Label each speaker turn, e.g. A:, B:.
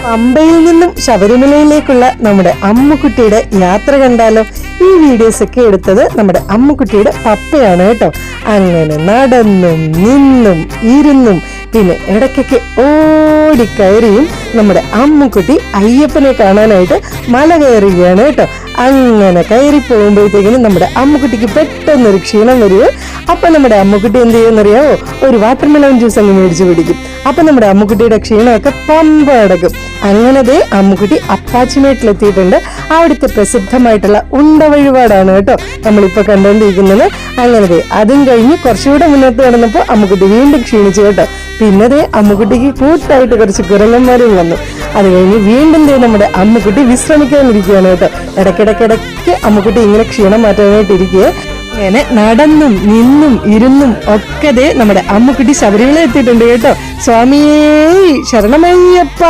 A: പമ്പയിൽ നിന്നും ശബരിമലയിലേക്കുള്ള നമ്മുടെ അമ്മുക്കുട്ടിയുടെ യാത്ര കണ്ടാലോ? ഈ വീഡിയോസ് ഒക്കെ എടുത്തത് നമ്മുടെ അമ്മുക്കുട്ടിയുടെ പപ്പയാണ് കേട്ടോ. അങ്ങനെ നടന്നും നിന്നും ഇരുന്നും പിന്നെ ഇടയ്ക്കൊക്കെ ഓടിക്കയറിയും നമ്മുടെ അമ്മുക്കുട്ടി അയ്യപ്പനെ കാണാനായിട്ട് മല കയറുകയാണ് കേട്ടോ. അങ്ങനെ കയറി പോകുമ്പോഴത്തേക്കിനും നമ്മുടെ അമ്മുക്കുട്ടിക്ക് പെട്ടെന്നൊരു ക്ഷീണം വരികയോ. അപ്പൊ നമ്മുടെ അമ്മുക്കുട്ടി എന്ത് ചെയ്യുമെന്നറിയാവോ? ഒരു വാട്ടർമെലൺ ജ്യൂസ് അങ്ങ് മേടിച്ചു പിടിക്കും. അപ്പൊ നമ്മുടെ അമ്മുക്കുട്ടിയുടെ ക്ഷീണമൊക്കെ പമ്പ അടക്കും. അങ്ങനത്തെ അമ്മുക്കുട്ടി അപ്പാച്ചിമേട്ടിലെത്തിയിട്ടുണ്ട്. അവിടുത്തെ പ്രസിദ്ധമായിട്ടുള്ള ഉണ്ട വഴിപാടാണ് കേട്ടോ നമ്മളിപ്പോ കണ്ടുകൊണ്ടിരിക്കുന്നത്. അങ്ങനത്തെ അതും കഴിഞ്ഞ് കുറച്ചുകൂടെ മുന്നോട്ട് നടന്നപ്പോ അമ്മുക്കുട്ടി വീണ്ടും ക്ഷീണിച്ചു കേട്ടോ. പിന്നെ അമ്മുക്കുട്ടിക്ക് കൂട്ടായിട്ട് കുറച്ച് കുരങ്ങന്മാരും വന്നു. അത് കഴിഞ്ഞ് വീണ്ടും നമ്മുടെ അമ്മുക്കുട്ടി വിശ്രമിക്കാനിരിക്കുകയാണ് കേട്ടോ. ഇടയ്ക്കിടയ്ക്കിടയ്ക്ക് അമ്മുക്കുട്ടി ഇങ്ങനെ ക്ഷീണം മാറ്റാനായിട്ടിരിക്കുക. അങ്ങനെ നടന്നും നിന്നും ഇരുന്നും ഒക്കെ നമ്മുടെ അമ്മുക്കുട്ടി ശബരിമല എത്തിയിട്ടുണ്ട് കേട്ടോ. സ്വാമിയേ ശരണമയ്യപ്പ.